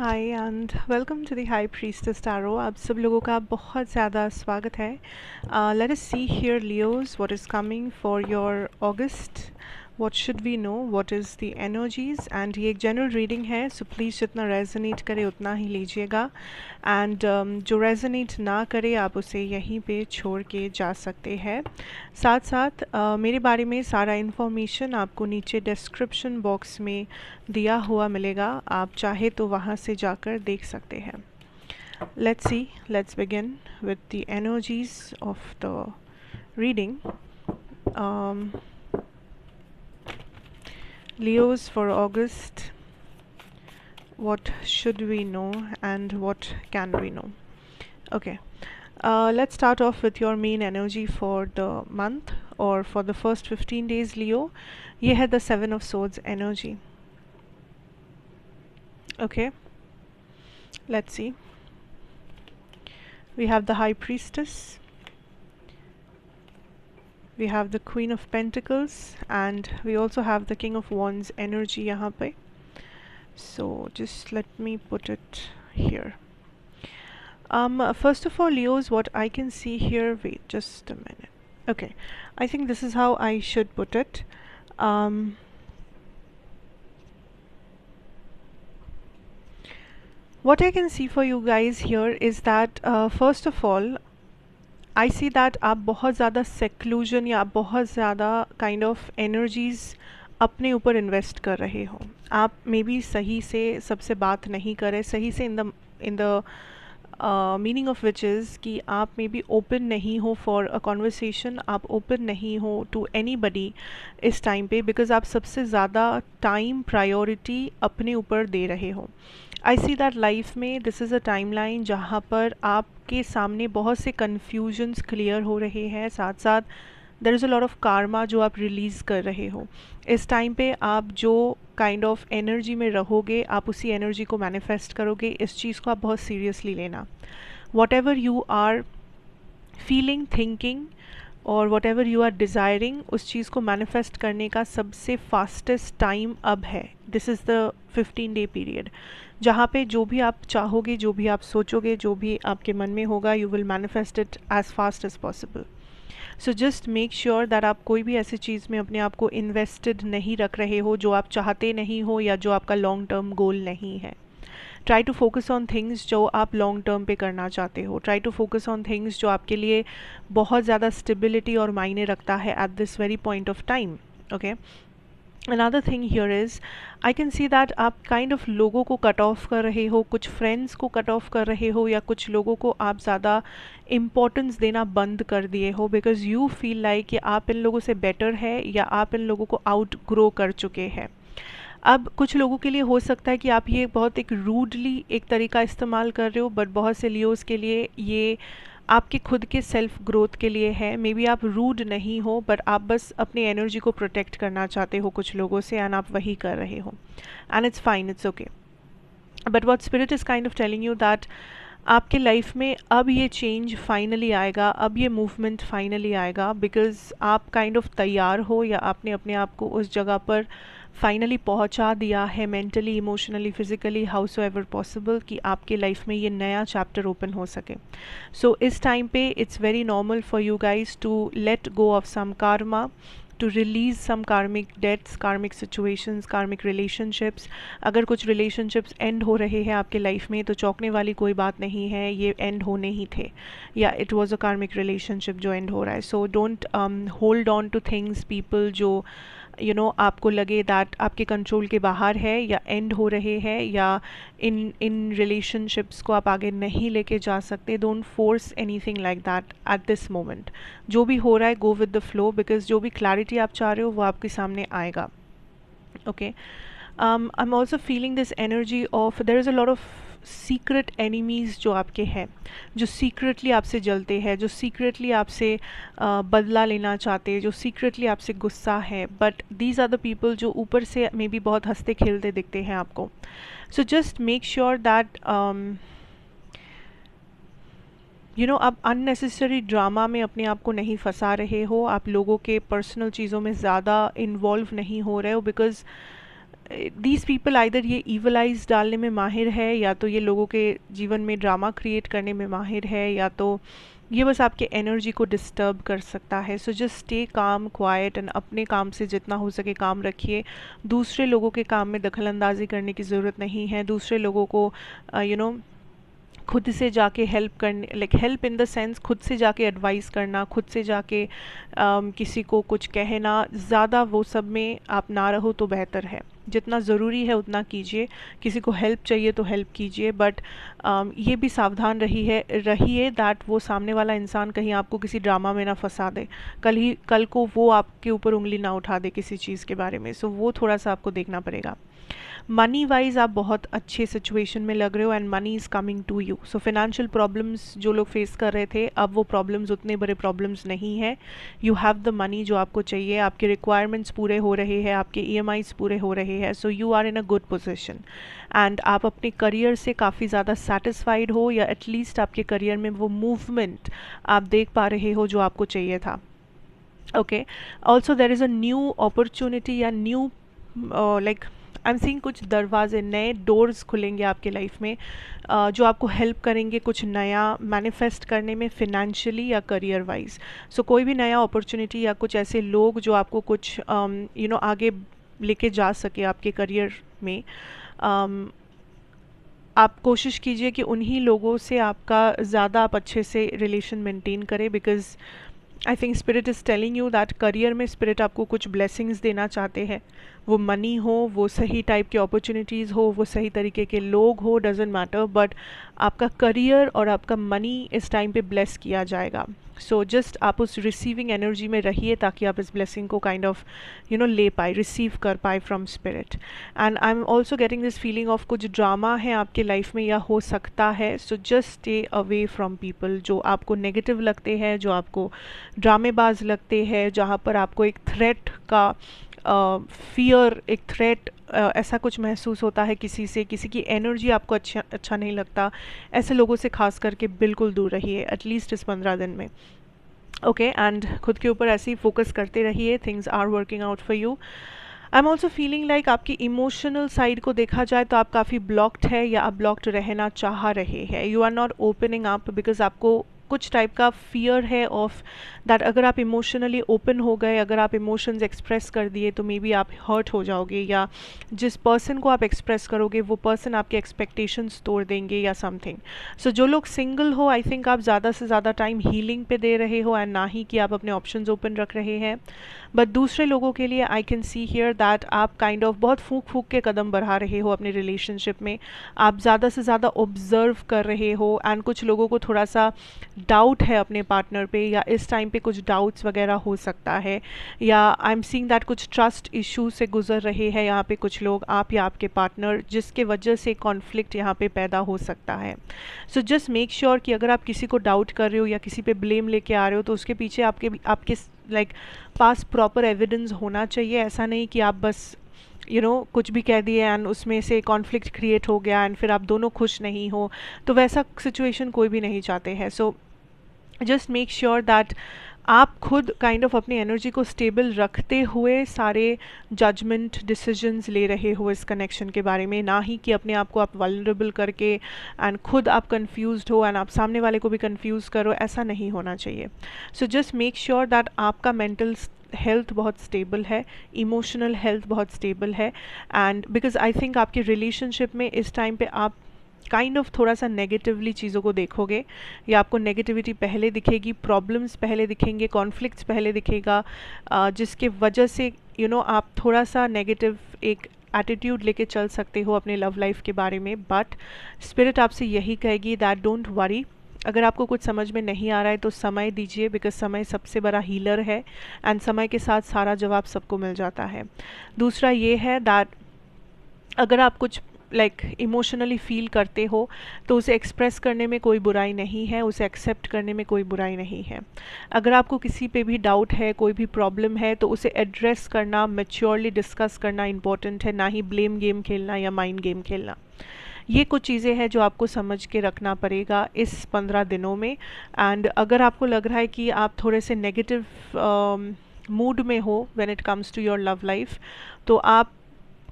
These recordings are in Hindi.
Hi and welcome to the high priestess tarot. आप सब लोगों का बहुत ज़्यादा स्वागत है। Let us see here Leos what is coming for your August. What should we know, what is the energies. And ये एक जनरल रीडिंग है, सो प्लीज़ जितना रेजोनेट करे उतना ही लीजिएगा। एंड जो रेजोनेट ना करे आप उसे यहीं पे छोड़ के जा सकते हैं। साथ साथ मेरे बारे में सारा इन्फॉर्मेशन आपको नीचे डिस्क्रिप्शन बॉक्स में दिया हुआ मिलेगा, आप चाहे तो वहाँ से जाकर देख सकते हैं। Let's see, let's begin with the energies of the reading. Leos for August, what should we know and what can we know? Okay, let's start off with your main energy for the month or for the first 15 days, Leo. ये है the Seven of Swords energy. Okay, let's see. We have the High Priestess, we have the Queen of Pentacles, and we also have the King of Wands energy यहाँ पे. So just let me put it here. First of all, Leos, what I can see here, wait just a minute. Okay, I think this is how I should put it. What I can see for you guys here is that first of all, I see that आप बहुत ज़्यादा seclusion या आप बहुत ज़्यादा kind of energies अपने ऊपर इन्वेस्ट कर रहे हो। आप मे बी सही से सबसे बात नहीं करें, सही से in the meaning of which is कि आप मे बी ओपन नहीं हो फॉर अ कॉन्वर्सेशन, आप ओपन नहीं हो टू एनीबडी इस टाइम पे, बिकॉज आप सबसे ज़्यादा टाइम प्रायोरिटी अपने ऊपर दे रहे हो। आई सी दैट लाइफ में this is a time line जहाँ पर आपके सामने बहुत से कन्फ्यूजन्स क्लियर हो रहे हैं, साथ साथ there is a lot of karma जो आप रिलीज़ कर रहे हो। इस टाइम पे आप जो काइंड ऑफ एनर्जी में रहोगे, आप उसी एनर्जी को मैनिफेस्ट करोगे। इस चीज़ को आप बहुत सीरियसली लेना। Whatever you are feeling, thinking और whatever you are desiring, उस चीज़ को मैनिफेस्ट करने का सबसे फास्टेस्ट टाइम अब है। This is the 15-day period जहाँ पे जो भी आप चाहोगे, जो भी आप सोचोगे, जो भी आपके मन में होगा, you will manifest it as fast as possible. So just make sure that आप कोई भी ऐसी चीज़ में अपने आप को इन्वेस्टेड नहीं रख रहे हो जो आप चाहते नहीं हो या जो आपका लॉन्ग टर्म गोल नहीं है। Try to focus on things जो आप लॉन्ग टर्म पे करना चाहते हो। Try to focus on things जो आपके लिए बहुत ज़्यादा स्टेबिलिटी और मायने रखता है at this very point of time. Okay, Another thing here is I can see that आप kind of लोगों को कट ऑफ कर रहे हो, कुछ फ्रेंड्स को कट ऑफ कर रहे हो, या कुछ लोगों को आप ज़्यादा इम्पोर्टेंस देना बंद कर दिए हो, बिकॉज यू फील लाइक कि आप इन लोगों से बेटर है या आप इन लोगों को आउट ग्रो कर चुके हैं। अब कुछ लोगों के लिए हो सकता है कि आप ये बहुत एक रूडली एक तरीका इस्तेमाल कर रहे हो, बट बहुत से लियोस के लिए ये आपके खुद के सेल्फ ग्रोथ के लिए है। मे बी आप रूड नहीं हो, बट आप बस अपनी एनर्जी को प्रोटेक्ट करना चाहते हो कुछ लोगों से, एंड आप वही कर रहे हो, and it's fine, it's okay. But what spirit is kind of telling you that आपके लाइफ में अब ये चेंज फाइनली आएगा, अब ये मूवमेंट फाइनली आएगा, बिकॉज आप काइंड ऑफ तैयार हो या आपने अपने आप को उस जगह पर फाइनली पहुंचा दिया है, मेंटली, इमोशनली, फिजिकली, हाउसएवर पॉसिबल, कि आपके लाइफ में ये नया चैप्टर ओपन हो सके। सो इस टाइम पे it's very normal for you guys to let go of some karma, to release some karmic debts, karmic situations, karmic relationships। अगर कुछ relationships end हो रहे हैं आपके लाइफ में तो चौंकने वाली कोई बात नहीं है, ये end होने ही थे, या it was a karmic relationship जो end हो रहा है। So don't hold on to things, people जो आपको लगे दैट आपके कंट्रोल के बाहर है या एंड हो रहे हैं, या इन रिलेशनशिप्स को आप आगे नहीं लेके जा सकते। Don't force anything like that at this moment. जो भी हो रहा है, go with the flow, because जो भी क्लैरिटी आप चाह रहे हो वो आपके सामने आएगा। Okay, I am also feeling this energy of their is a lot of secret enemies जो आपके हैं, जो सीक्रेटली आपसे जलते हैं, जो सीक्रेटली आपसे बदला लेना चाहते हैं, जो सीक्रेटली आपसे गुस्सा है, but these are the people जो ऊपर से मे बी बहुत हंसते खेलते दिखते हैं आपको। सो जस्ट मेक श्योर दैट आप अननेसेसरी ड्रामा में अपने आप को नहीं फंसा रहे हो, आप लोगों के पर्सनल चीज़ों में ज़्यादा इन्वॉल्व नहीं हो रहे हो, बिकॉज दीज पीपल आइदर ये ईवल आइज डालने में माहिर है, या तो ये लोगों के जीवन में ड्रामा क्रिएट करने में माहिर है, या तो ये बस आपके एनर्जी को डिस्टर्ब कर सकता है. So just stay calm, quite, and अपने काम से जितना हो सके काम रखिए. दूसरे लोगों के काम में दखलंदाजी करने की ज़रूरत नहीं है. दूसरे लोगों को खुद से जाके हेल्प करने, like help in the sense खुद से जाके एडवाइस करना, खुद से जाके किसी को कुछ कहना, ज़्यादा वो सब में आप ना रहो तो बेहतर है. जितना ज़रूरी है उतना कीजिए. किसी को हेल्प चाहिए तो हेल्प कीजिए, बट ये भी सावधान रहिए दैट वो सामने वाला इंसान कहीं आपको किसी ड्रामा में ना फंसा दे, कल को वो आपके ऊपर उंगली ना उठा दे किसी चीज़ के बारे में. सो वो थोड़ा सा आपको देखना पड़ेगा. मनी वाइज आप बहुत अच्छे सिचुएशन में लग रहे हो, and money is coming to you. So financial problems जो लोग फेस कर रहे थे, अब वो प्रॉब्लम्स उतने बड़े प्रॉब्लम्स नहीं है. यू हैव द मनी जो आपको चाहिए, आपके रिक्वायरमेंट्स पूरे हो रहे हैं, आपके EMIs पूरे हो रहे हैं. So you are in a good position, and आप अपने करियर से काफ़ी ज़्यादा सेटिस्फाइड हो, या एटलीस्ट आपके करियर में वो मूवमेंट आप देख पा रहे हो जो आपको चाहिए था. Okay, also there is a new opportunity, या new like I am seeing कुछ दरवाजे, नए डोर्स खुलेंगे आपके लाइफ में, जो आपको हेल्प करेंगे कुछ नया मैनिफेस्ट करने में, फिनेंशियली या करियर वाइज. सो कोई भी नया अपॉर्चुनिटी या कुछ ऐसे लोग जो आपको कुछ आगे लेके जा सके आपके करियर में, आप कोशिश कीजिए कि उन्हीं लोगों से आपका ज़्यादा आप अच्छे से रिलेशन मेंटेन करें. Because I think spirit is telling you that career में स्पिरिट आपको कुछ ब्लेसिंग्स देना चाहते हैं. वो मनी हो, वो सही टाइप के अपॉर्चुनिटीज़ हो, वो सही तरीके के लोग हो, डजेंट मैटर, बट आपका करियर और आपका मनी इस टाइम पे ब्लेस किया जाएगा. सो जस्ट आप उस रिसीविंग एनर्जी में रहिए ताकि आप इस ब्लेसिंग को काइंड ऑफ ले पाए, रिसीव कर पाए from spirit. And I am also getting this feeling of कुछ ड्रामा है आपके लाइफ में या हो सकता है. So just stay away from people जो आपको नेगेटिव लगते हैं, जो आपको ड्रामेबाज लगते हैं, जहाँ पर आपको एक थ्रेट का फियर, एक थ्रेट ऐसा कुछ महसूस होता है किसी से, किसी की एनर्जी आपको अच्छा नहीं लगता. ऐसे लोगों से खास करके बिल्कुल दूर रहिए एटलीस्ट इस 15 दिन में. ओके, एंड खुद के ऊपर ऐसे ही फोकस करते रहिए. Things are working out for you. I am also feeling like आपकी इमोशनल साइड को देखा जाए तो आप काफ़ी ब्लॉक्ड है, या आप ब्लॉक्ड रहना चाह रहे हैं. You are not opening up because आपको कुछ टाइप का फियर है ऑफ दैट अगर आप इमोशनली ओपन हो गए, अगर आप इमोशंस एक्सप्रेस कर दिए तो मे बी आप हर्ट हो जाओगे, या जिस पर्सन को आप एक्सप्रेस करोगे वो पर्सन आपके एक्सपेक्टेशंस तोड़ देंगे या समथिंग. सो जो लोग सिंगल हो, आई थिंक आप ज़्यादा से ज़्यादा टाइम हीलिंग पे दे रहे हो, एंड ना ही कि आप अपने ऑप्शंस ओपन रख रहे हैं. बट दूसरे लोगों के लिए I can see here that आप काइंड ऑफ बहुत फूंक फूंक के कदम बढ़ा रहे हो अपने रिलेशनशिप में. आप ज़्यादा से ज़्यादा ऑब्जर्व कर रहे हो, एंड कुछ लोगों को थोड़ा सा डाउट है अपने पार्टनर पे, या इस टाइम पे कुछ डाउट्स वगैरह हो सकता है, या आई एम सीइंग दैट कुछ ट्रस्ट इशू से गुजर रहे हैं यहाँ पे कुछ लोग, आप या आपके पार्टनर, जिसके वजह से कॉन्फ्लिक्ट यहाँ पे पैदा हो सकता है. सो जस्ट मेक श्योर कि अगर आप किसी को डाउट कर रहे हो या किसी पे ब्लेम लेके आ रहे हो तो उसके पीछे आपके लाइक पास प्रॉपर एविडेंस होना चाहिए. ऐसा नहीं कि आप बस कुछ भी कह दिए एंड उसमें से कॉन्फ्लिक्ट क्रिएट हो गया एंड फिर आप दोनों खुश नहीं हो, तो वैसा सिचुएशन कोई भी नहीं चाहते हैं. सो जस्ट मेक श्योर दैट आप खुद काइंड ऑफ अपनी एनर्जी को स्टेबल रखते हुए सारे जजमेंट डिसीजंस ले रहे हो इस कनेक्शन के बारे में, ना ही कि अपने आप को आप वल्नरेबल करके एंड खुद आप कंफ्यूज्ड हो एंड आप सामने वाले को भी कंफ्यूज करो. ऐसा नहीं होना चाहिए. सो जस्ट मेक श्योर दैट आपका मेंटल हेल्थ बहुत स्टेबल है, इमोशनल हेल्थ बहुत स्टेबल है. एंड बिकॉज आई थिंक आपके रिलेशनशिप में इस टाइम पे आप काइंड ऑफ थोड़ा सा नेगेटिवली चीज़ों को देखोगे, या आपको नेगेटिविटी पहले दिखेगी, प्रॉब्लम्स पहले दिखेंगे, कॉन्फ्लिक्ट्स पहले दिखेगा, जिसके वजह से आप थोड़ा सा नेगेटिव एक एटीट्यूड लेके चल सकते हो अपने लव लाइफ के बारे में. बट स्पिरिट आपसे यही कहेगी दैट डोंट वरी. अगर आपको कुछ समझ में नहीं आ रहा है तो समय दीजिए, बिकॉज समय सबसे बड़ा हीलर है एंड समय के साथ सारा जवाब सबको मिल जाता है. दूसरा ये है दैट अगर आप कुछ इमोशनली फील करते हो तो उसे एक्सप्रेस करने में कोई बुराई नहीं है, उसे एक्सेप्ट करने में कोई बुराई नहीं है. अगर आपको किसी पे भी डाउट है, कोई भी प्रॉब्लम है, तो उसे एड्रेस करना, मैच्योरली डिस्कस करना इंपॉर्टेंट है, ना ही ब्लेम गेम खेलना या माइंड गेम खेलना. ये कुछ चीज़ें हैं जो आपको समझ के रखना पड़ेगा इस 15 दिनों में. एंड अगर आपको लग रहा है कि आप थोड़े से नेगेटिव मूड में हो when it comes to your love life, तो आप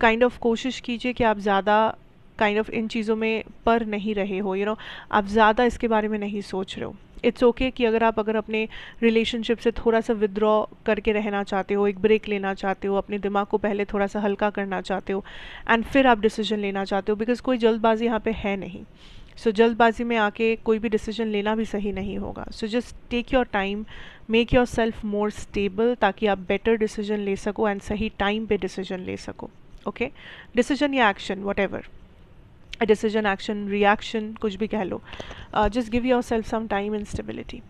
काइंड ऑफ कोशिश कीजिए कि आप ज़्यादा काइंड ऑफ इन चीज़ों में पर नहीं रहे हो, आप ज़्यादा इसके बारे में नहीं सोच रहे हो। इट्स ओके कि अगर अपने रिलेशनशिप से थोड़ा सा विदड्रॉ करके रहना चाहते हो, एक ब्रेक लेना चाहते हो, अपने दिमाग को पहले थोड़ा सा हल्का करना चाहते हो एंड फिर आप डिसीजन लेना चाहते हो, बिकॉज कोई जल्दबाजी यहाँ पे है नहीं। सो जल्दबाजी में आके कोई भी डिसीजन लेना भी सही नहीं होगा। So just take your time, make yourself more stable, ताकि आप बेटर डिसीजन ले सको एंड सही टाइम पे डिसीजन ले सको। ओके, डिसीजन या action, what ever, decision, action, reaction, कुछ भी कह लो, just give yourself some time and stability.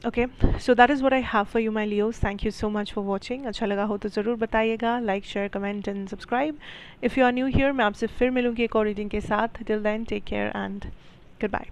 Okay, so that is what I have for you, my Leos. Thank you so much for watching. अच्छा लगा हो तो ज़रूर बताइएगा, like, share, comment and subscribe. If you are new here, मैं आपसे फिर मिलूँगी एक और रीडिंग के साथ। Till then take care and good bye.